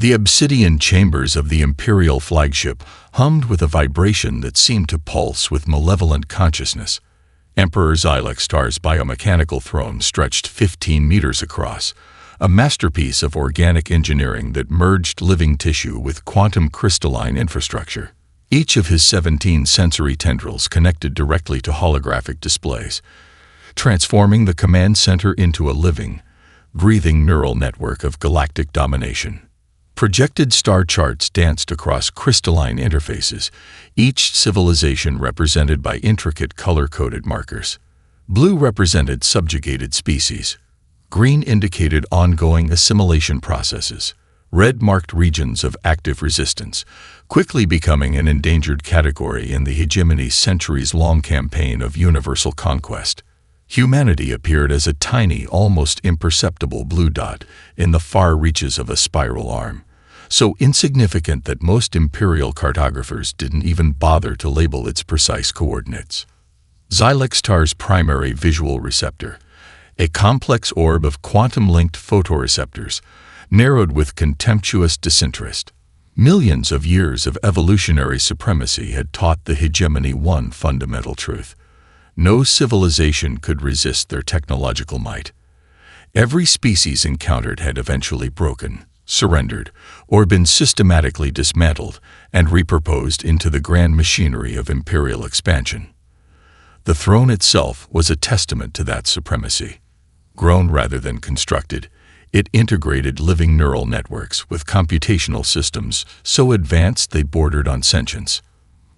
The obsidian chambers of the Imperial flagship hummed with a vibration that seemed to pulse with malevolent consciousness. Emperor Xylex-Star's biomechanical throne stretched 15 meters across, a masterpiece of organic engineering that merged living tissue with quantum crystalline infrastructure. Each of his 17 sensory tendrils connected directly to holographic displays, transforming the command center into a living, breathing neural network of galactic domination. Projected star charts danced across crystalline interfaces, each civilization represented by intricate color-coded markers. Blue represented subjugated species. Green indicated ongoing assimilation processes. Red marked regions of active resistance, quickly becoming an endangered category in the hegemony's centuries-long campaign of universal conquest. Humanity appeared as a tiny, almost imperceptible blue dot in the far reaches of a spiral arm, so insignificant that most imperial cartographers didn't even bother to label its precise coordinates. Xylex-Star's primary visual receptor, a complex orb of quantum-linked photoreceptors, narrowed with contemptuous disinterest. Millions of years of evolutionary supremacy had taught the hegemony one fundamental truth: no civilization could resist their technological might. Every species encountered had eventually broken, surrendered, or been systematically dismantled and repurposed into the grand machinery of imperial expansion. The throne itself was a testament to that supremacy. Grown rather than constructed, it integrated living neural networks with computational systems so advanced they bordered on sentience.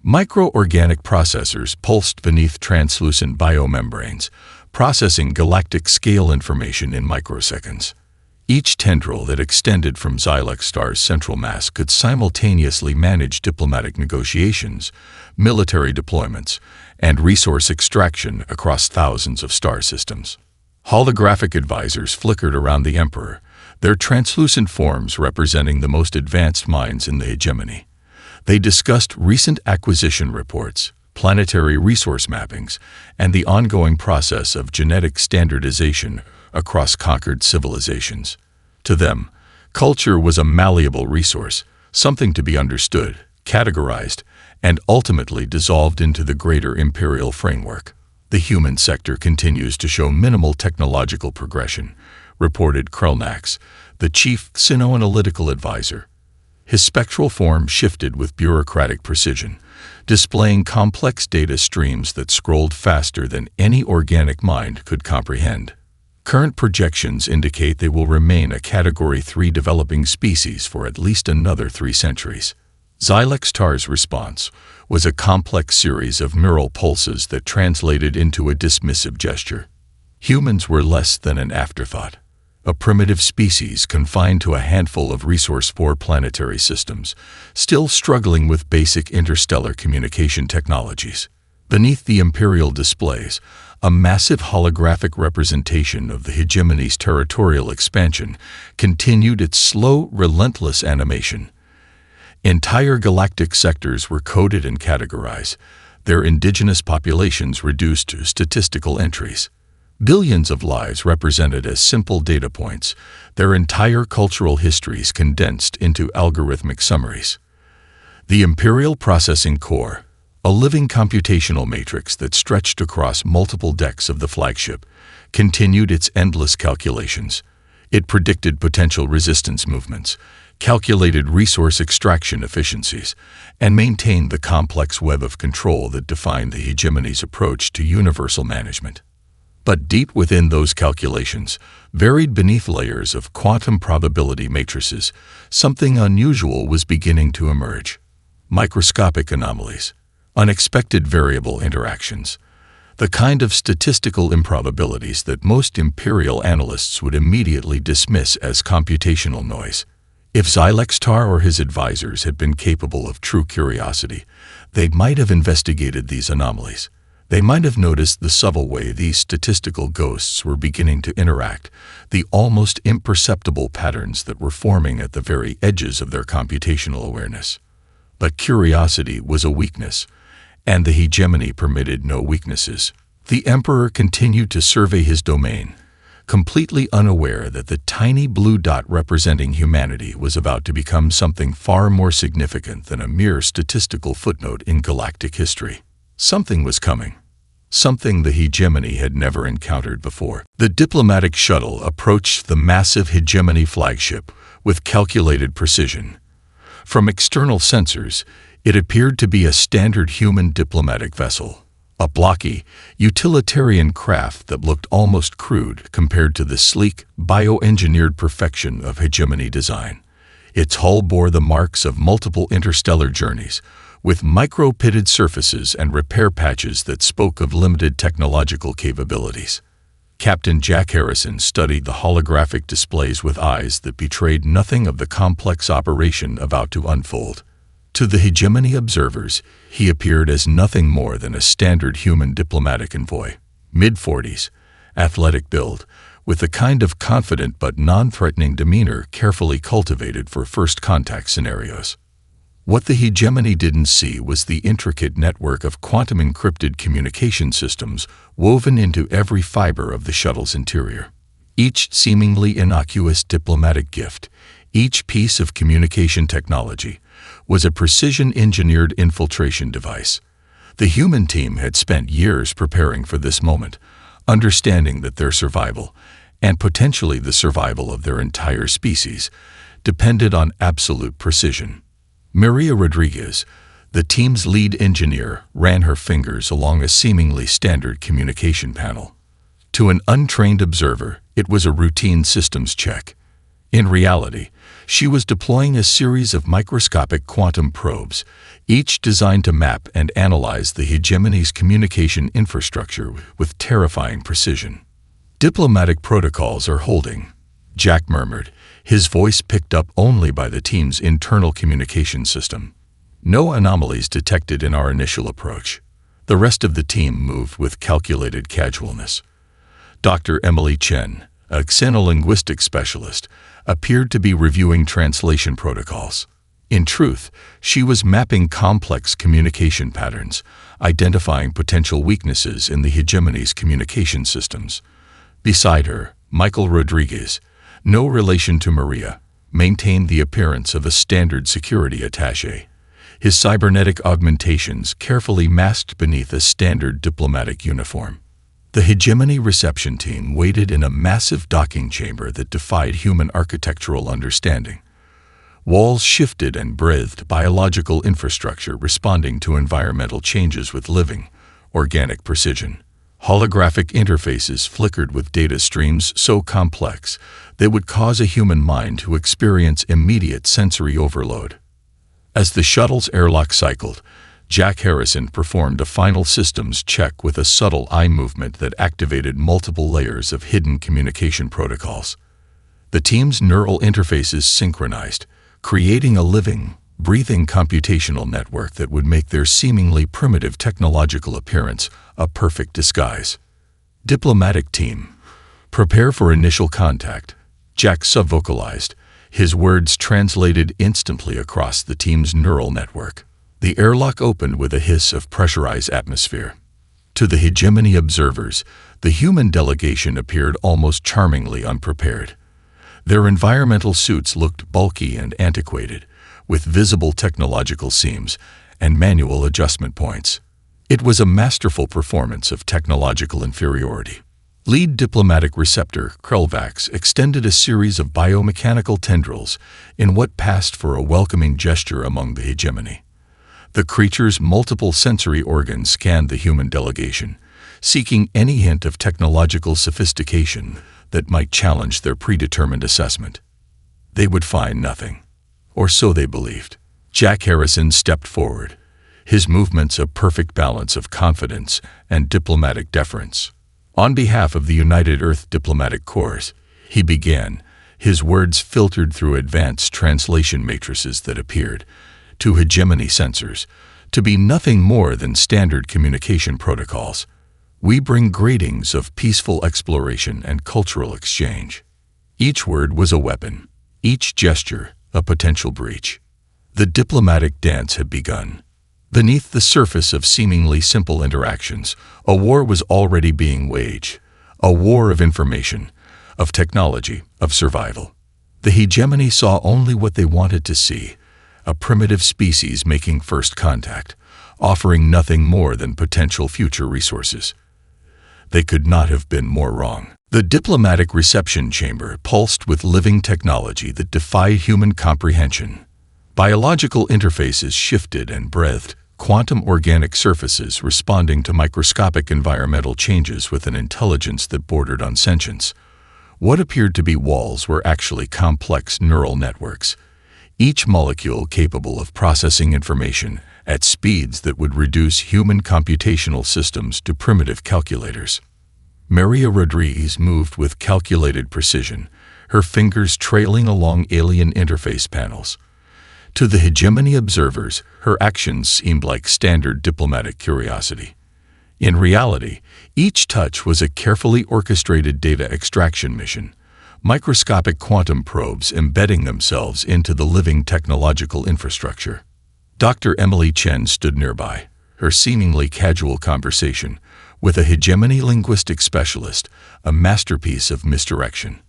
Microorganic processors pulsed beneath translucent biomembranes, processing galactic-scale information in microseconds. Each tendril that extended from Xylex-Star's central mass could simultaneously manage diplomatic negotiations, military deployments, and resource extraction across thousands of star systems. Holographic advisors flickered around the Emperor, their translucent forms representing the most advanced minds in the hegemony. They discussed recent acquisition reports, planetary resource mappings, and the ongoing process of genetic standardization across conquered civilizations. To them, culture was a malleable resource, something to be understood, categorized, and ultimately dissolved into the greater imperial framework. The human sector continues to show minimal technological progression, reported Krelnax, the chief Sino-analytical advisor. His spectral form shifted with bureaucratic precision, displaying complex data streams that scrolled faster than any organic mind could comprehend. Current projections indicate they will remain a Category 3 developing species for at least another 3 centuries. Xylex-Star's response was a complex series of neural pulses that translated into a dismissive gesture. Humans were less than an afterthought, a primitive species confined to a handful of resource-poor planetary systems, still struggling with basic interstellar communication technologies. Beneath the imperial displays, a massive holographic representation of the hegemony's territorial expansion continued its slow, relentless animation. Entire galactic sectors were coded and categorized, their indigenous populations reduced to statistical entries. Billions of lives represented as simple data points, their entire cultural histories condensed into algorithmic summaries. The Imperial Processing Core, a living computational matrix that stretched across multiple decks of the flagship, continued its endless calculations. It predicted potential resistance movements, calculated resource extraction efficiencies, and maintained the complex web of control that defined the hegemony's approach to universal management. But deep within those calculations, buried beneath layers of quantum probability matrices, something unusual was beginning to emerge. Microscopic anomalies, unexpected variable interactions, the kind of statistical improbabilities that most imperial analysts would immediately dismiss as computational noise. If Xylex-Star or his advisors had been capable of true curiosity, they might have investigated these anomalies. They might have noticed the subtle way these statistical ghosts were beginning to interact, the almost imperceptible patterns that were forming at the very edges of their computational awareness. But curiosity was a weakness, and the hegemony permitted no weaknesses. The Emperor continued to survey his domain, completely unaware that the tiny blue dot representing humanity was about to become something far more significant than a mere statistical footnote in galactic history. Something was coming. Something the hegemony had never encountered before. The diplomatic shuttle approached the massive hegemony flagship with calculated precision. From external sensors, it appeared to be a standard human diplomatic vessel, a blocky, utilitarian craft that looked almost crude compared to the sleek, bioengineered perfection of hegemony design. Its hull bore the marks of multiple interstellar journeys, with micro-pitted surfaces and repair patches that spoke of limited technological capabilities. Captain Jack Harrison studied the holographic displays with eyes that betrayed nothing of the complex operation about to unfold. To the hegemony observers, he appeared as nothing more than a standard human diplomatic envoy. Mid-40s, athletic build, with the kind of confident but non-threatening demeanor carefully cultivated for first contact scenarios. What the hegemony didn't see was the intricate network of quantum-encrypted communication systems woven into every fiber of the shuttle's interior. Each seemingly innocuous diplomatic gift, each piece of communication technology, was a precision-engineered infiltration device. The human team had spent years preparing for this moment, understanding that their survival, and potentially the survival of their entire species, depended on absolute precision. Maria Rodriguez, the team's lead engineer, ran her fingers along a seemingly standard communication panel. To an untrained observer, it was a routine systems check. In reality, she was deploying a series of microscopic quantum probes, each designed to map and analyze the hegemony's communication infrastructure with terrifying precision. "Diplomatic protocols are holding," Jack murmured, his voice picked up only by the team's internal communication system. "No anomalies detected in our initial approach." The rest of the team moved with calculated casualness. Dr. Emily Chen, a xenolinguistic specialist, appeared to be reviewing translation protocols. In truth, she was mapping complex communication patterns, identifying potential weaknesses in the hegemony's communication systems. Beside her, Michael Rodriguez, no relation to Maria, maintained the appearance of a standard security attaché, his cybernetic augmentations carefully masked beneath a standard diplomatic uniform. The hegemony reception team waited in a massive docking chamber that defied human architectural understanding. Walls shifted and breathed biological infrastructure responding to environmental changes with living, organic precision. Holographic interfaces flickered with data streams so complex they would cause a human mind to experience immediate sensory overload. As the shuttle's airlock cycled, Jack Harrison performed a final systems check with a subtle eye movement that activated multiple layers of hidden communication protocols. The team's neural interfaces synchronized, creating a living, breathing computational network that would make their seemingly primitive technological appearance a perfect disguise. "Diplomatic team, prepare for initial contact," Jack subvocalized, his words translated instantly across the team's neural network. The airlock opened with a hiss of pressurized atmosphere. To the hegemony observers, the human delegation appeared almost charmingly unprepared. Their environmental suits looked bulky and antiquated, with visible technological seams and manual adjustment points. It was a masterful performance of technological inferiority. Lead diplomatic receptor, Krelvax, extended a series of biomechanical tendrils in what passed for a welcoming gesture among the hegemony. The creature's multiple sensory organs scanned the human delegation, seeking any hint of technological sophistication that might challenge their predetermined assessment. They would find nothing, or so they believed. Jack Harrison stepped forward, his movements a perfect balance of confidence and diplomatic deference. On behalf of the United Earth Diplomatic Corps, he began, his words filtered through advanced translation matrices that appeared, to hegemony sensors, to be nothing more than standard communication protocols. "We bring greetings of peaceful exploration and cultural exchange." Each word was a weapon, each gesture a potential breach. The diplomatic dance had begun. Beneath the surface of seemingly simple interactions, a war was already being waged, a war of information, of technology, of survival. The hegemony saw only what they wanted to see, a primitive species making first contact, offering nothing more than potential future resources. They could not have been more wrong. The diplomatic reception chamber pulsed with living technology that defied human comprehension. Biological interfaces shifted and breathed, quantum organic surfaces responding to microscopic environmental changes with an intelligence that bordered on sentience. What appeared to be walls were actually complex neural networks, each molecule capable of processing information at speeds that would reduce human computational systems to primitive calculators. Maria Rodriguez moved with calculated precision, her fingers trailing along alien interface panels. To the hegemony observers, her actions seemed like standard diplomatic curiosity. In reality, each touch was a carefully orchestrated data extraction mission, microscopic quantum probes embedding themselves into the living technological infrastructure. Dr. Emily Chen stood nearby, her seemingly casual conversation with a hegemony linguistic specialist, a masterpiece of misdirection.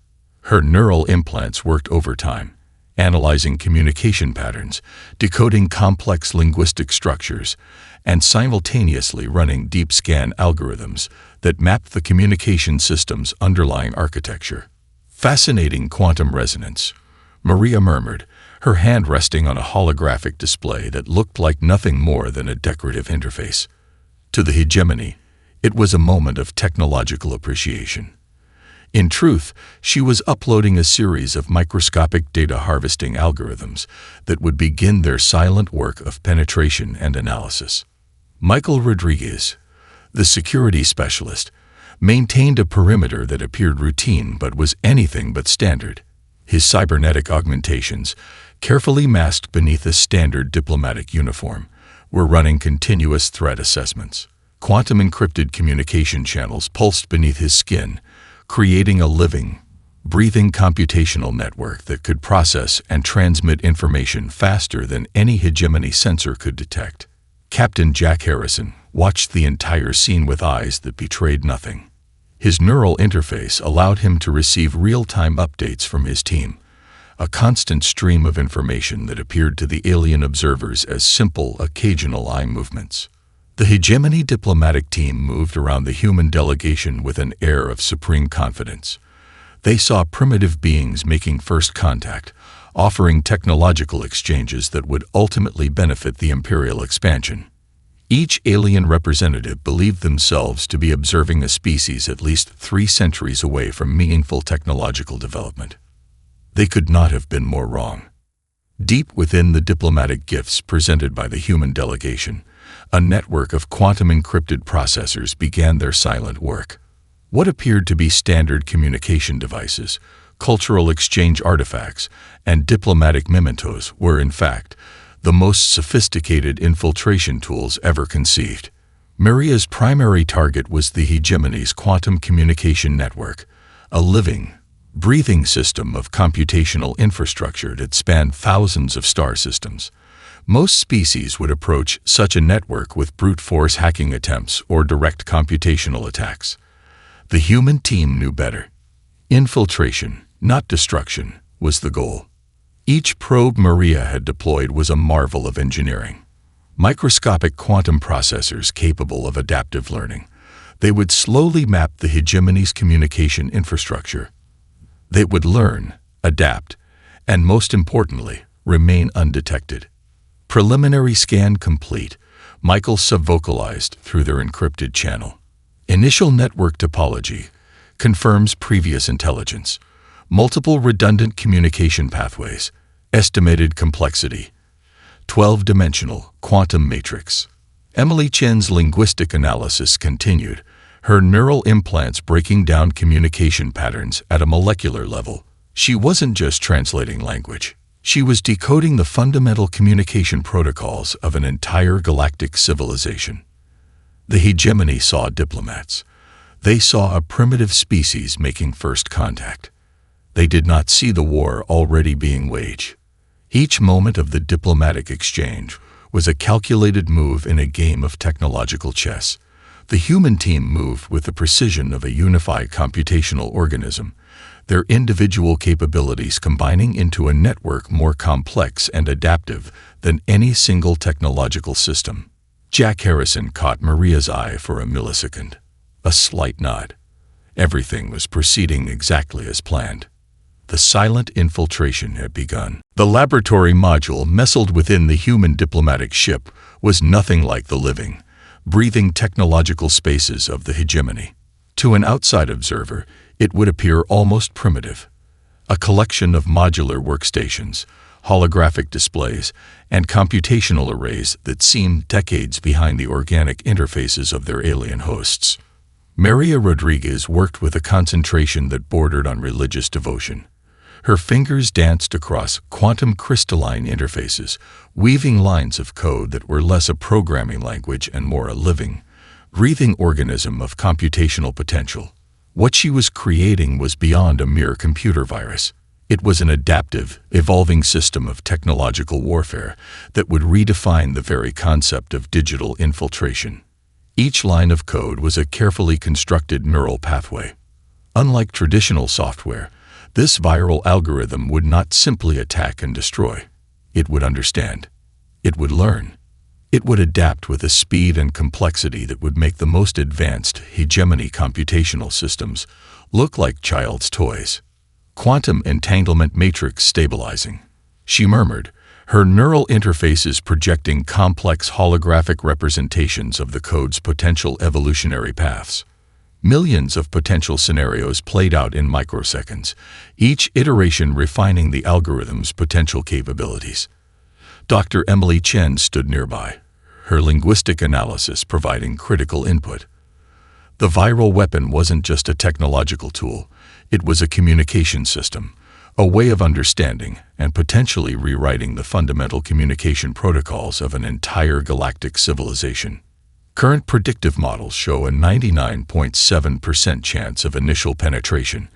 Her neural implants worked overtime, analyzing communication patterns, decoding complex linguistic structures, and simultaneously running deep scan algorithms that mapped the communication system's underlying architecture. Fascinating quantum resonance, Maria murmured, her hand resting on a holographic display that looked like nothing more than a decorative interface. To the hegemony, it was a moment of technological appreciation. In truth, she was uploading a series of microscopic data harvesting algorithms that would begin their silent work of penetration and analysis. Michael Rodriguez, the security specialist, maintained a perimeter that appeared routine but was anything but standard. His cybernetic augmentations, carefully masked beneath a standard diplomatic uniform, were running continuous threat assessments. Quantum encrypted communication channels pulsed beneath his skin, creating a living, breathing computational network that could process and transmit information faster than any hegemony sensor could detect. Captain Jack Harrison watched the entire scene with eyes that betrayed nothing. His neural interface allowed him to receive real-time updates from his team, a constant stream of information that appeared to the alien observers as simple, occasional eye movements. The hegemony diplomatic team moved around the human delegation with an air of supreme confidence. They saw primitive beings making first contact, offering technological exchanges that would ultimately benefit the imperial expansion. Each alien representative believed themselves to be observing a species at least 3 centuries away from meaningful technological development. They could not have been more wrong. Deep within the diplomatic gifts presented by the human delegation, a network of quantum encrypted processors began their silent work. What appeared to be standard communication devices, cultural exchange artifacts, and diplomatic mementos were, in fact, the most sophisticated infiltration tools ever conceived. Maria's primary target was the hegemony's quantum communication network, a living, breathing system of computational infrastructure that spanned thousands of star systems. Most species would approach such a network with brute force hacking attempts or direct computational attacks. The human team knew better. Infiltration, not destruction, was the goal. Each probe Maria had deployed was a marvel of engineering. Microscopic quantum processors capable of adaptive learning. They would slowly map the hegemony's communication infrastructure. They would learn, adapt, and most importantly, remain undetected. Preliminary scan complete, Michael subvocalized through their encrypted channel. Initial network topology confirms previous intelligence. Multiple redundant communication pathways. Estimated complexity. 12-dimensional quantum matrix. Emily Chen's linguistic analysis continued, her neural implants breaking down communication patterns at a molecular level. She wasn't just translating language. She was decoding the fundamental communication protocols of an entire galactic civilization. The hegemony saw diplomats. They saw a primitive species making first contact. They did not see the war already being waged. Each moment of the diplomatic exchange was a calculated move in a game of technological chess. The human team moved with the precision of a unified computational organism, their individual capabilities combining into a network more complex and adaptive than any single technological system. Jack Harrison caught Maria's eye for a millisecond. A slight nod. Everything was proceeding exactly as planned. The silent infiltration had begun. The laboratory module nestled within the human diplomatic ship was nothing like the living, breathing technological spaces of the hegemony. To an outside observer, it would appear almost primitive. A collection of modular workstations, holographic displays, and computational arrays that seemed decades behind the organic interfaces of their alien hosts. Maria Rodriguez worked with a concentration that bordered on religious devotion. Her fingers danced across quantum crystalline interfaces, weaving lines of code that were less a programming language and more a living, breathing organism of computational potential. What she was creating was beyond a mere computer virus. It was an adaptive, evolving system of technological warfare that would redefine the very concept of digital infiltration. Each line of code was a carefully constructed neural pathway. Unlike traditional software, this viral algorithm would not simply attack and destroy. It would understand. It would learn. It would adapt with a speed and complexity that would make the most advanced hegemony computational systems look like child's toys. Quantum entanglement matrix stabilizing, she murmured, her neural interfaces projecting complex holographic representations of the code's potential evolutionary paths. Millions of potential scenarios played out in microseconds, each iteration refining the algorithm's potential capabilities. Dr. Emily Chen stood nearby, her linguistic analysis providing critical input. The viral weapon wasn't just a technological tool, it was a communication system, a way of understanding and potentially rewriting the fundamental communication protocols of an entire galactic civilization. Current predictive models show a 99.7% chance of initial penetration,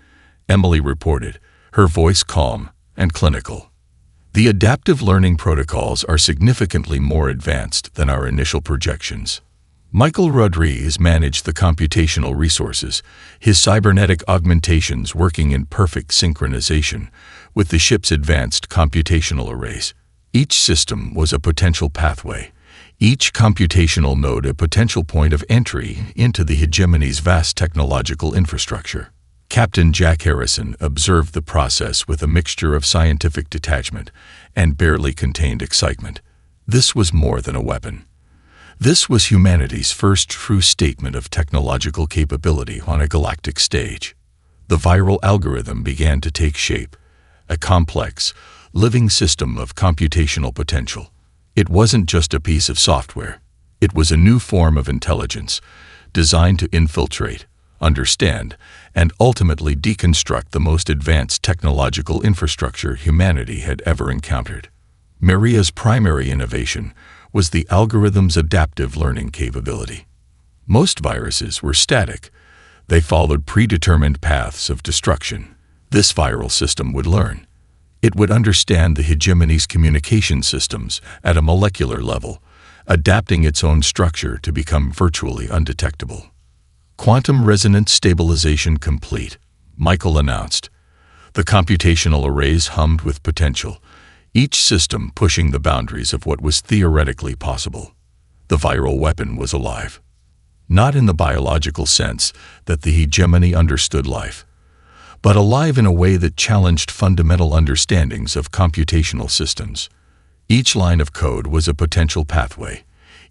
Emily reported, her voice calm and clinical. The adaptive learning protocols are significantly more advanced than our initial projections. Michael Rodriguez managed the computational resources, his cybernetic augmentations working in perfect synchronization with the ship's advanced computational arrays. Each system was a potential pathway, each computational node a potential point of entry into the hegemony's vast technological infrastructure. Captain Jack Harrison observed the process with a mixture of scientific detachment and barely contained excitement. This was more than a weapon. This was humanity's first true statement of technological capability on a galactic stage. The viral algorithm began to take shape, a complex, living system of computational potential. It wasn't just a piece of software. It was a new form of intelligence, designed to infiltrate, understand, and ultimately deconstruct the most advanced technological infrastructure humanity had ever encountered. Maria's primary innovation was the algorithm's adaptive learning capability. Most viruses were static. They followed predetermined paths of destruction. This viral system would learn. It would understand the hegemony's communication systems at a molecular level, adapting its own structure to become virtually undetectable. Quantum resonance stabilization complete, Michael announced. The computational arrays hummed with potential, each system pushing the boundaries of what was theoretically possible. The viral weapon was alive. Not in the biological sense that the hegemony understood life, but alive in a way that challenged fundamental understandings of computational systems. Each line of code was a potential pathway,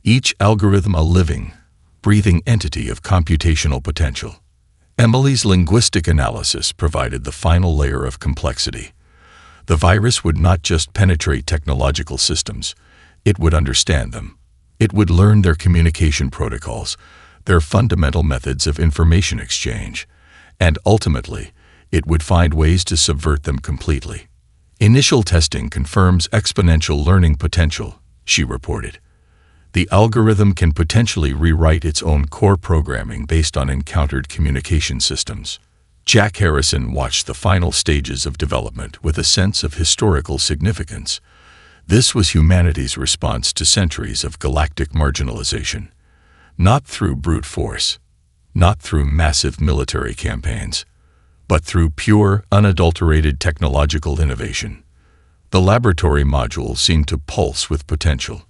each algorithm a living, breathing entity of computational potential. Emily's linguistic analysis provided the final layer of complexity. The virus would not just penetrate technological systems, it would understand them. It would learn their communication protocols, their fundamental methods of information exchange, and ultimately, it would find ways to subvert them completely. Initial testing confirms exponential learning potential, she reported. The algorithm can potentially rewrite its own core programming based on encountered communication systems. Jack Harrison watched the final stages of development with a sense of historical significance. This was humanity's response to centuries of galactic marginalization. Not through brute force, not through massive military campaigns, but through pure, unadulterated technological innovation. The laboratory module seemed to pulse with potential.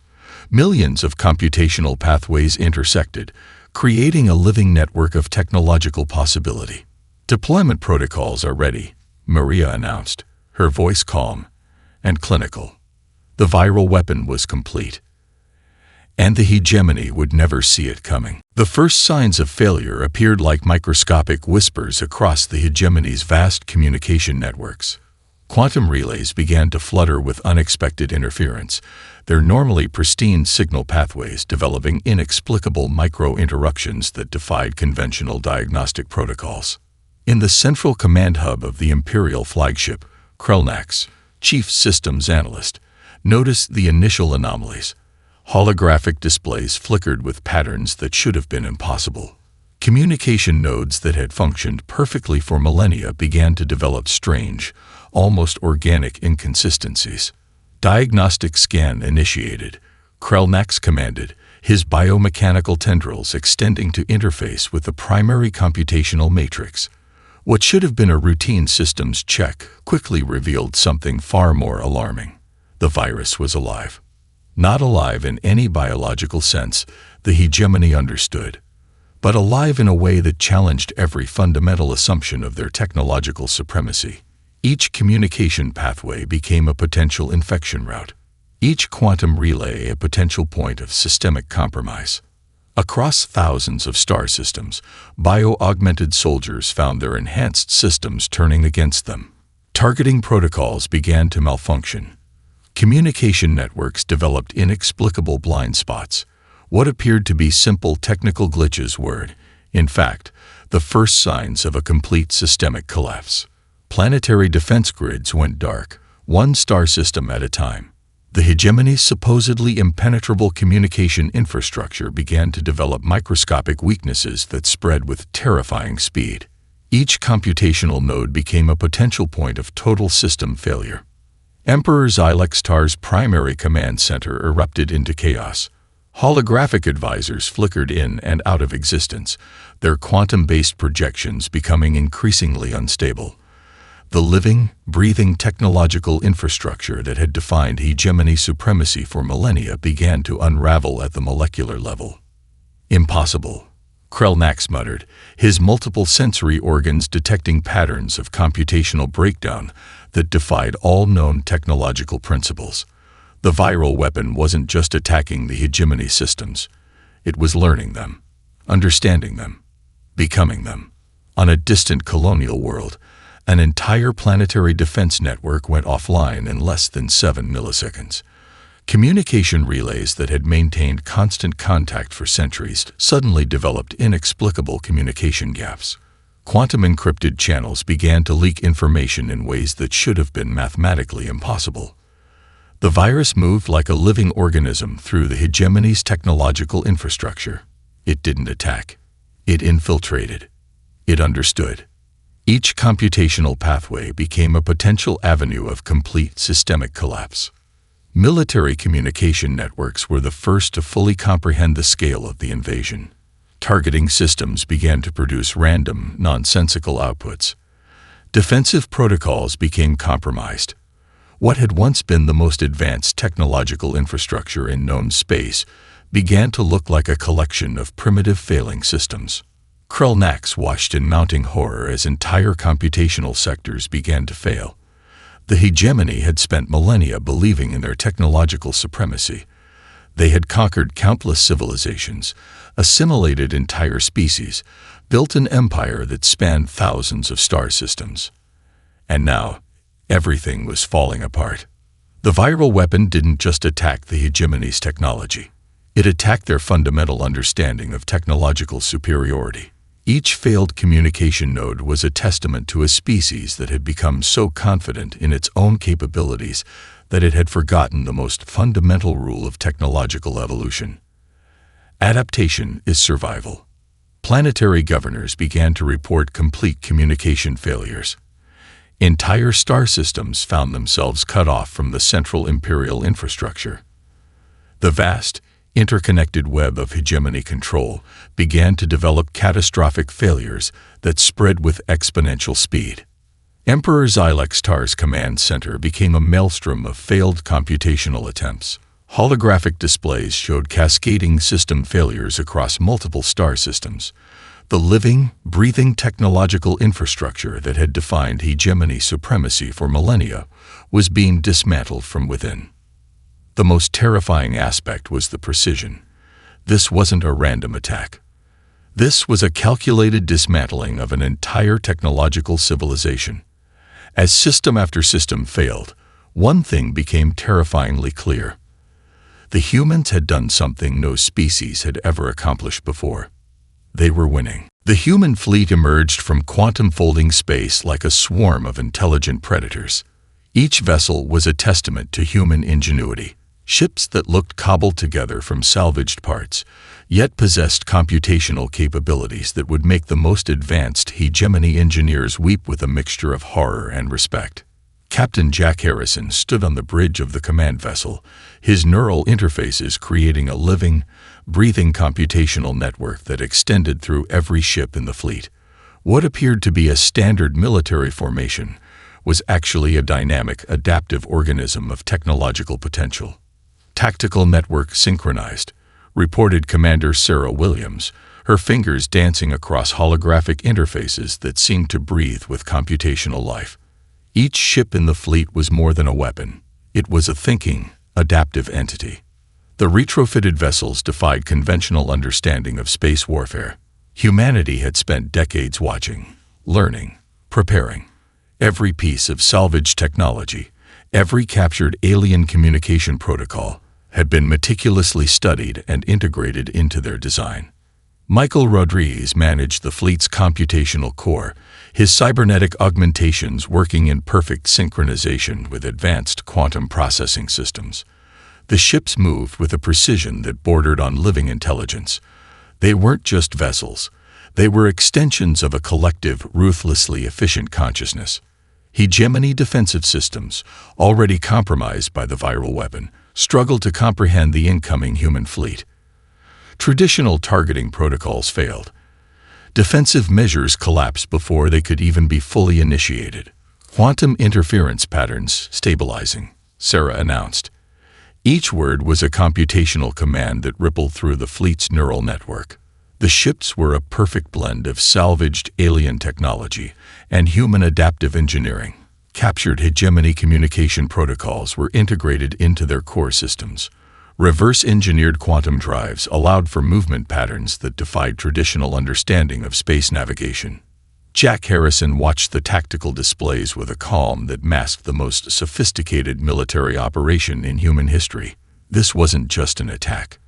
Millions of computational pathways intersected, creating a living network of technological possibility. "Deployment protocols are ready," Maria announced, her voice calm and clinical. The viral weapon was complete, and the hegemony would never see it coming. The first signs of failure appeared like microscopic whispers across the hegemony's vast communication networks. Quantum relays began to flutter with unexpected interference, their normally pristine signal pathways developing inexplicable micro-interruptions that defied conventional diagnostic protocols. In the central command hub of the Imperial flagship, Krelnax, chief systems analyst, noticed the initial anomalies. Holographic displays flickered with patterns that should have been impossible. Communication nodes that had functioned perfectly for millennia began to develop strange, almost organic inconsistencies. "Diagnostic scan initiated," Krelnax commanded, his biomechanical tendrils extending to interface with the primary computational matrix. What should have been a routine systems check quickly revealed something far more alarming. The virus was alive. Not alive in any biological sense, the hegemony understood, but alive in a way that challenged every fundamental assumption of their technological supremacy. Each communication pathway became a potential infection route. Each quantum relay a potential point of systemic compromise. Across thousands of star systems, bio-augmented soldiers found their enhanced systems turning against them. Targeting protocols began to malfunction. Communication networks developed inexplicable blind spots. What appeared to be simple technical glitches were, in fact, the first signs of a complete systemic collapse. Planetary defense grids went dark, one star system at a time. The hegemony's supposedly impenetrable communication infrastructure began to develop microscopic weaknesses that spread with terrifying speed. Each computational node became a potential point of total system failure. Emperor Xylextar's primary command center erupted into chaos. Holographic advisors flickered in and out of existence, their quantum-based projections becoming increasingly unstable. The living, breathing technological infrastructure that had defined hegemony supremacy for millennia began to unravel at the molecular level. "Impossible," Krelnax muttered, his multiple sensory organs detecting patterns of computational breakdown that defied all known technological principles. The viral weapon wasn't just attacking the hegemony systems. It was learning them, understanding them, becoming them. On a distant colonial world, an entire planetary defense network went offline in less than 7 milliseconds. Communication relays that had maintained constant contact for centuries suddenly developed inexplicable communication gaps. Quantum-encrypted channels began to leak information in ways that should have been mathematically impossible. The virus moved like a living organism through the hegemony's technological infrastructure. It didn't attack. It infiltrated. It understood. Each computational pathway became a potential avenue of complete systemic collapse. Military communication networks were the first to fully comprehend the scale of the invasion. Targeting systems began to produce random, nonsensical outputs. Defensive protocols became compromised. What had once been the most advanced technological infrastructure in known space began to look like a collection of primitive failing systems. Krelnax watched in mounting horror as entire computational sectors began to fail. The hegemony had spent millennia believing in their technological supremacy. They had conquered countless civilizations, assimilated entire species, built an empire that spanned thousands of star systems. And now, everything was falling apart. The viral weapon didn't just attack the hegemony's technology. It attacked their fundamental understanding of technological superiority. Each failed communication node was a testament to a species that had become so confident in its own capabilities that it had forgotten the most fundamental rule of technological evolution. Adaptation is survival. Planetary governors began to report complete communication failures. Entire star systems found themselves cut off from the central imperial infrastructure. The vast, interconnected web of hegemony control began to develop catastrophic failures that spread with exponential speed. Emperor Xylextar's command center became a maelstrom of failed computational attempts. Holographic displays showed cascading system failures across multiple star systems. The living, breathing technological infrastructure that had defined hegemony supremacy for millennia was being dismantled from within. The most terrifying aspect was the precision. This wasn't a random attack. This was a calculated dismantling of an entire technological civilization. As system after system failed, one thing became terrifyingly clear. The humans had done something no species had ever accomplished before. They were winning. The human fleet emerged from quantum-folding space like a swarm of intelligent predators. Each vessel was a testament to human ingenuity. Ships that looked cobbled together from salvaged parts, yet possessed computational capabilities that would make the most advanced hegemony engineers weep with a mixture of horror and respect. Captain Jack Harrison stood on the bridge of the command vessel, his neural interfaces creating a living, breathing computational network that extended through every ship in the fleet. What appeared to be a standard military formation was actually a dynamic, adaptive organism of technological potential. Tactical network synchronized, reported Commander Sarah Williams, her fingers dancing across holographic interfaces that seemed to breathe with computational life. Each ship in the fleet was more than a weapon. It was a thinking, adaptive entity. The retrofitted vessels defied conventional understanding of space warfare. Humanity had spent decades watching, learning, preparing. Every piece of salvaged technology, every captured alien communication protocol, had been meticulously studied and integrated into their design. Michael Rodriguez managed the fleet's computational core, his cybernetic augmentations working in perfect synchronization with advanced quantum processing systems. The ships moved with a precision that bordered on living intelligence. They weren't just vessels. They were extensions of a collective, ruthlessly efficient consciousness. Hegemony defensive systems, already compromised by the viral weapon, struggled to comprehend the incoming human fleet. Traditional targeting protocols failed. Defensive measures collapsed before they could even be fully initiated. Quantum interference patterns stabilizing, Sarah announced. Each word was a computational command that rippled through the fleet's neural network. The ships were a perfect blend of salvaged alien technology and human adaptive engineering. Captured hegemony communication protocols were integrated into their core systems. Reverse-engineered quantum drives allowed for movement patterns that defied traditional understanding of space navigation. Jack Harrison watched the tactical displays with a calm that masked the most sophisticated military operation in human history. This wasn't just an attack.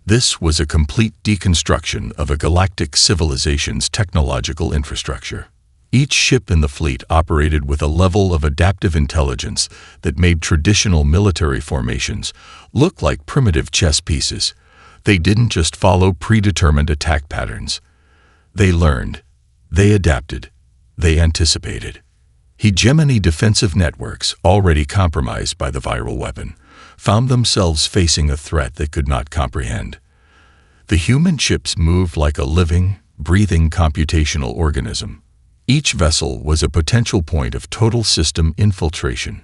This was a complete deconstruction of a galactic civilization's technological infrastructure. Each ship in the fleet operated with a level of adaptive intelligence that made traditional military formations look like primitive chess pieces. They didn't just follow predetermined attack patterns. They learned. They adapted. They anticipated. Hegemony defensive networks, already compromised by the viral weapon, found themselves facing a threat they could not comprehend. The human ships moved like a living, breathing computational organism. Each vessel was a potential point of total system infiltration.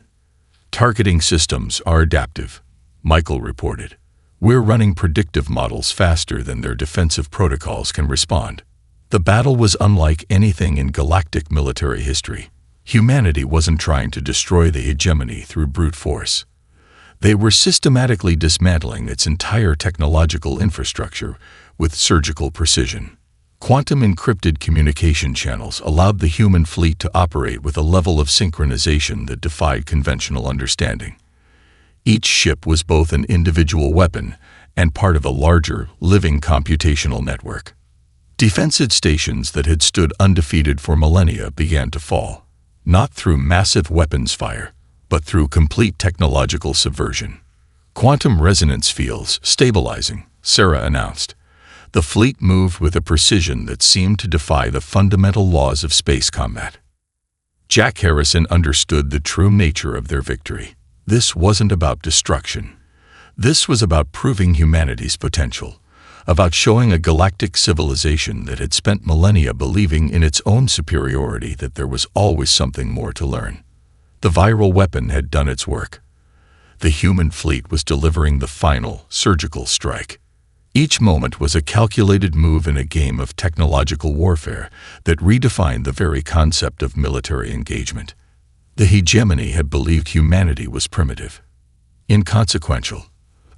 Targeting systems are adaptive, Michael reported. We're running predictive models faster than their defensive protocols can respond. The battle was unlike anything in galactic military history. Humanity wasn't trying to destroy the hegemony through brute force. They were systematically dismantling its entire technological infrastructure with surgical precision. Quantum encrypted communication channels allowed the human fleet to operate with a level of synchronization that defied conventional understanding. Each ship was both an individual weapon and part of a larger, living computational network. Defensive stations that had stood undefeated for millennia began to fall, not through massive weapons fire, but through complete technological subversion. Quantum resonance fields stabilizing, Sarah announced. The fleet moved with a precision that seemed to defy the fundamental laws of space combat. Jack Harrison understood the true nature of their victory. This wasn't about destruction. This was about proving humanity's potential, about showing a galactic civilization that had spent millennia believing in its own superiority that there was always something more to learn. The viral weapon had done its work. The human fleet was delivering the final, surgical strike. Each moment was a calculated move in a game of technological warfare that redefined the very concept of military engagement. The hegemony had believed humanity was primitive, inconsequential,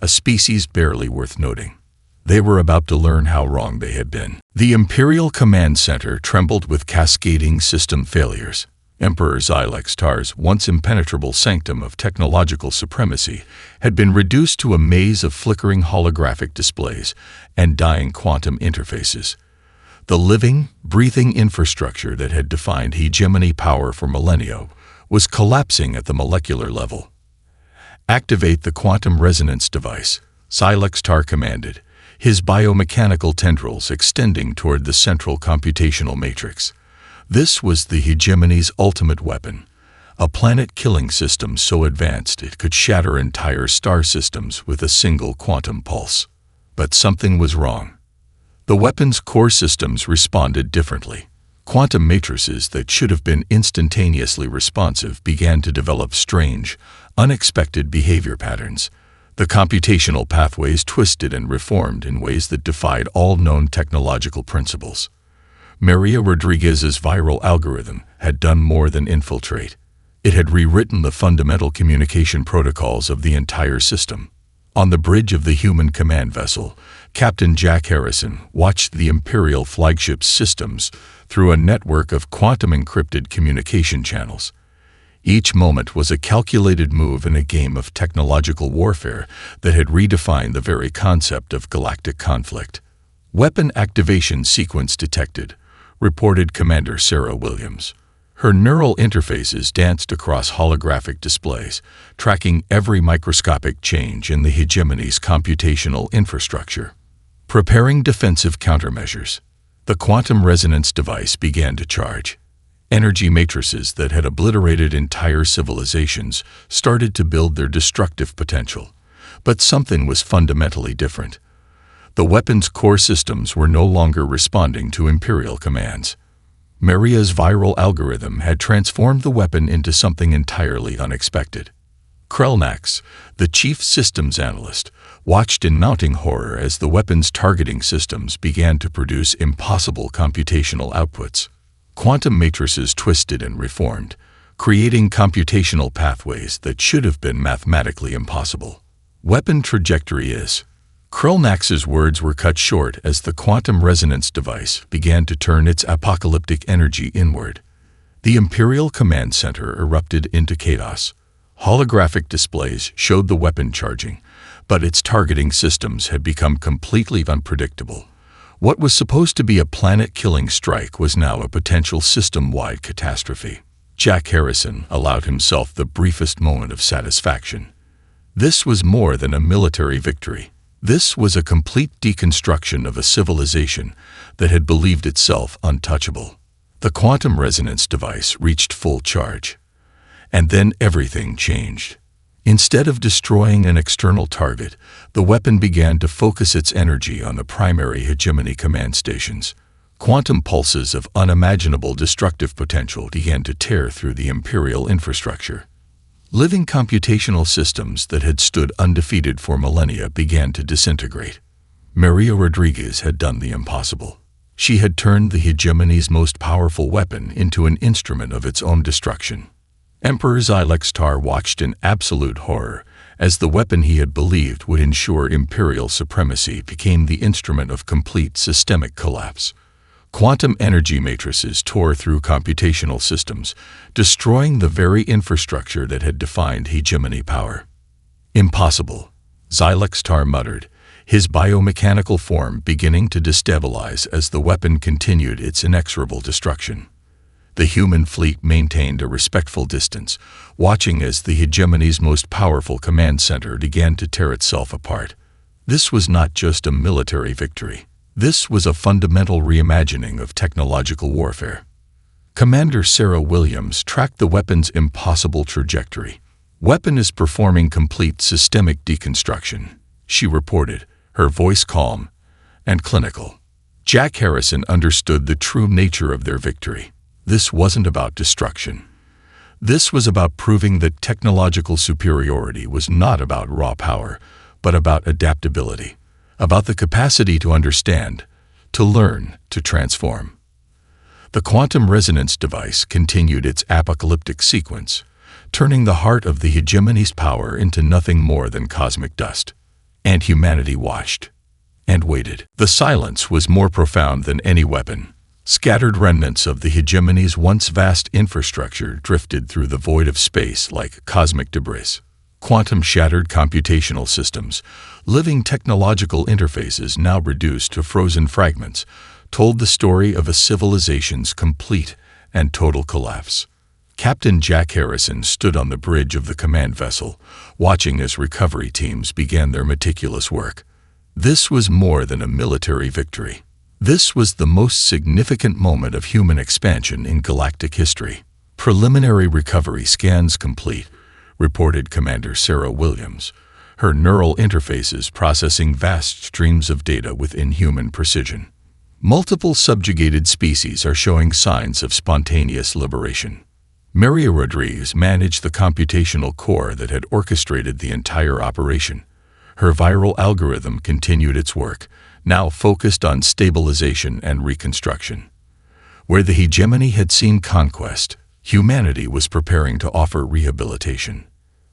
a species barely worth noting. They were about to learn how wrong they had been. The Imperial Command Center trembled with cascading system failures. Emperor Xylextar's once impenetrable sanctum of technological supremacy had been reduced to a maze of flickering holographic displays and dying quantum interfaces. The living, breathing infrastructure that had defined hegemony power for millennia was collapsing at the molecular level. "Activate the quantum resonance device," Xylextar commanded, his biomechanical tendrils extending toward the central computational matrix. This was the hegemony's ultimate weapon, a planet-killing system so advanced it could shatter entire star systems with a single quantum pulse. But something was wrong. The weapon's core systems responded differently. Quantum matrices that should have been instantaneously responsive began to develop strange, unexpected behavior patterns. The computational pathways twisted and reformed in ways that defied all known technological principles. Maria Rodriguez's viral algorithm had done more than infiltrate. It had rewritten the fundamental communication protocols of the entire system. On the bridge of the human command vessel, Captain Jack Harrison watched the Imperial flagship's systems through a network of quantum-encrypted communication channels. Each moment was a calculated move in a game of technological warfare that had redefined the very concept of galactic conflict. "Weapon activation sequence detected," reported Commander Sarah Williams. Her neural interfaces danced across holographic displays, tracking every microscopic change in the hegemony's computational infrastructure. Preparing defensive countermeasures, the quantum resonance device began to charge. Energy matrices that had obliterated entire civilizations started to build their destructive potential. But something was fundamentally different. The weapon's core systems were no longer responding to Imperial commands. Maria's viral algorithm had transformed the weapon into something entirely unexpected. Krelnax, the chief systems analyst, watched in mounting horror as the weapon's targeting systems began to produce impossible computational outputs. Quantum matrices twisted and reformed, creating computational pathways that should have been mathematically impossible. "Weapon trajectory is..." Krelnax's words were cut short as the quantum resonance device began to turn its apocalyptic energy inward. The Imperial Command Center erupted into chaos. Holographic displays showed the weapon charging, but its targeting systems had become completely unpredictable. What was supposed to be a planet-killing strike was now a potential system-wide catastrophe. Jack Harrison allowed himself the briefest moment of satisfaction. This was more than a military victory. This was a complete deconstruction of a civilization that had believed itself untouchable. The quantum resonance device reached full charge. And then everything changed. Instead of destroying an external target, the weapon began to focus its energy on the primary hegemony command stations. Quantum pulses of unimaginable destructive potential began to tear through the Imperial infrastructure. Living computational systems that had stood undefeated for millennia began to disintegrate. Maria Rodriguez had done the impossible. She had turned the hegemony's most powerful weapon into an instrument of its own destruction. Emperor Xylextar watched in absolute horror as the weapon he had believed would ensure Imperial supremacy became the instrument of complete systemic collapse. Quantum energy matrices tore through computational systems, destroying the very infrastructure that had defined hegemony power. "Impossible," Xylextar muttered, his biomechanical form beginning to destabilize as the weapon continued its inexorable destruction. The human fleet maintained a respectful distance, watching as the hegemony's most powerful command center began to tear itself apart. This was not just a military victory. This was a fundamental reimagining of technological warfare. Commander Sarah Williams tracked the weapon's impossible trajectory. "Weapon is performing complete systemic deconstruction," she reported, her voice calm and clinical. Jack Harrison understood the true nature of their victory. This wasn't about destruction. This was about proving that technological superiority was not about raw power, but about adaptability, about the capacity to understand, to learn, to transform. The quantum resonance device continued its apocalyptic sequence, turning the heart of the hegemony's power into nothing more than cosmic dust. And humanity watched and waited. The silence was more profound than any weapon. Scattered remnants of the hegemony's once vast infrastructure drifted through the void of space like cosmic debris. Quantum-shattered computational systems, living technological interfaces now reduced to frozen fragments, told the story of a civilization's complete and total collapse. Captain Jack Harrison stood on the bridge of the command vessel, watching as recovery teams began their meticulous work. This was more than a military victory. This was the most significant moment of human expansion in galactic history. Preliminary recovery scans complete, reported Commander Sarah Williams, her neural interfaces processing vast streams of data with inhuman precision. Multiple subjugated species are showing signs of spontaneous liberation. Maria Rodriguez managed the computational core that had orchestrated the entire operation. Her viral algorithm continued its work, now focused on stabilization and reconstruction. Where the hegemony had seen conquest, humanity was preparing to offer rehabilitation.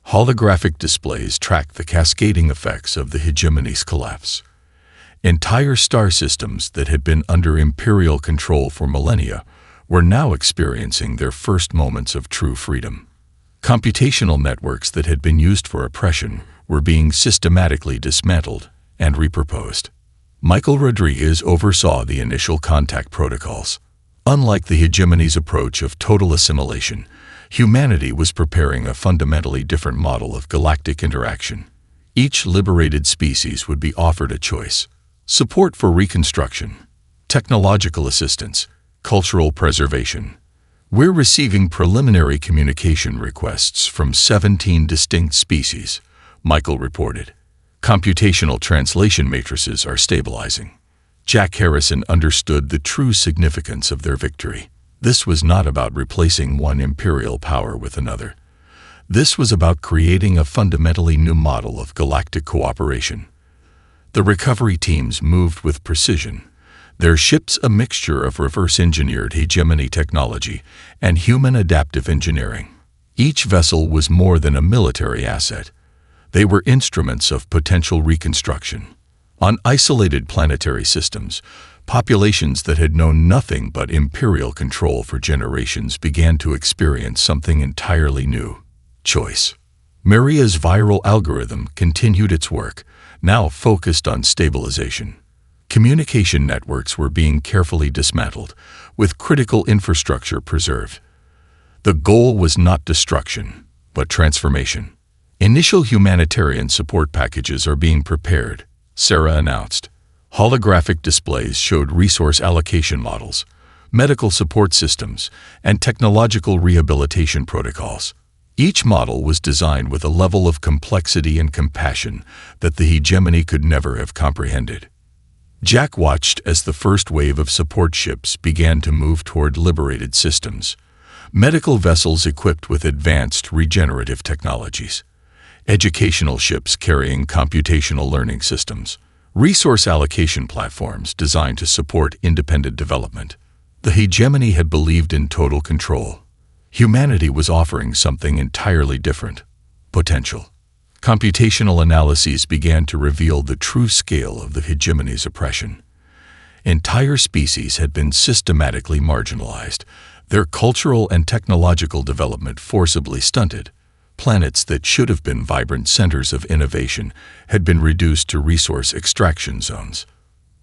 Holographic displays tracked the cascading effects of the hegemony's collapse. Entire star systems that had been under imperial control for millennia were now experiencing their first moments of true freedom. Computational networks that had been used for oppression were being systematically dismantled and repurposed. Michael Rodriguez oversaw the initial contact protocols. Unlike the hegemony's approach of total assimilation, humanity was preparing a fundamentally different model of galactic interaction. Each liberated species would be offered a choice: support for reconstruction, technological assistance, cultural preservation. We're receiving preliminary communication requests from 17 distinct species, Michael reported. Computational translation matrices are stabilizing. Jack Harrison understood the true significance of their victory. This was not about replacing one imperial power with another. This was about creating a fundamentally new model of galactic cooperation. The recovery teams moved with precision, their ships a mixture of reverse-engineered hegemony technology and human adaptive engineering. Each vessel was more than a military asset. They were instruments of potential reconstruction. On isolated planetary systems, populations that had known nothing but imperial control for generations began to experience something entirely new: choice. Maria's viral algorithm continued its work, now focused on stabilization. Communication networks were being carefully dismantled, with critical infrastructure preserved. The goal was not destruction, but transformation. Initial humanitarian support packages are being prepared, Sarah announced. Holographic displays showed resource allocation models, medical support systems, and technological rehabilitation protocols. Each model was designed with a level of complexity and compassion that the hegemony could never have comprehended. Jack watched as the first wave of support ships began to move toward liberated systems, medical vessels equipped with advanced regenerative technologies, educational ships carrying computational learning systems, resource allocation platforms designed to support independent development. The hegemony had believed in total control. Humanity was offering something entirely different: potential. Computational analyses began to reveal the true scale of the hegemony's oppression. Entire species had been systematically marginalized, their cultural and technological development forcibly stunted. Planets that should have been vibrant centers of innovation had been reduced to resource extraction zones.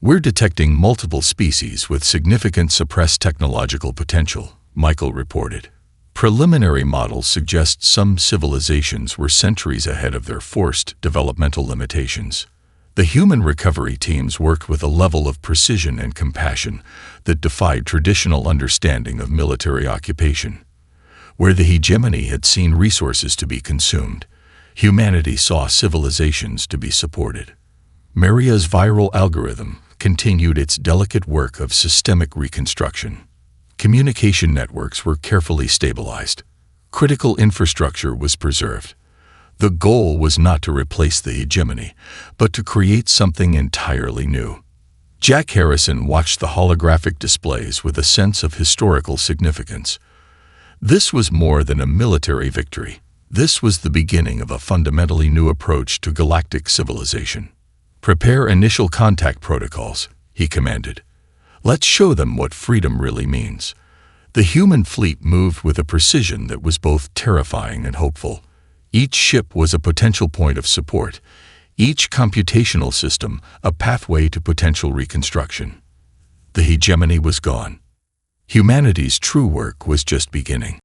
We're detecting multiple species with significant suppressed technological potential, Michael reported. Preliminary models suggest some civilizations were centuries ahead of their forced developmental limitations. The human recovery teams worked with a level of precision and compassion that defied traditional understanding of military occupation. Where the hegemony had seen resources to be consumed, humanity saw civilizations to be supported. Maria's viral algorithm continued its delicate work of systemic reconstruction. Communication networks were carefully stabilized. Critical infrastructure was preserved. The goal was not to replace the hegemony, but to create something entirely new. Jack Harrison watched the holographic displays with a sense of historical significance. This was more than a military victory. This was the beginning of a fundamentally new approach to galactic civilization. "Prepare initial contact protocols," he commanded. "Let's show them what freedom really means." The human fleet moved with a precision that was both terrifying and hopeful. Each ship was a potential point of support. Each computational system a pathway to potential reconstruction. The hegemony was gone. Humanity's true work was just beginning.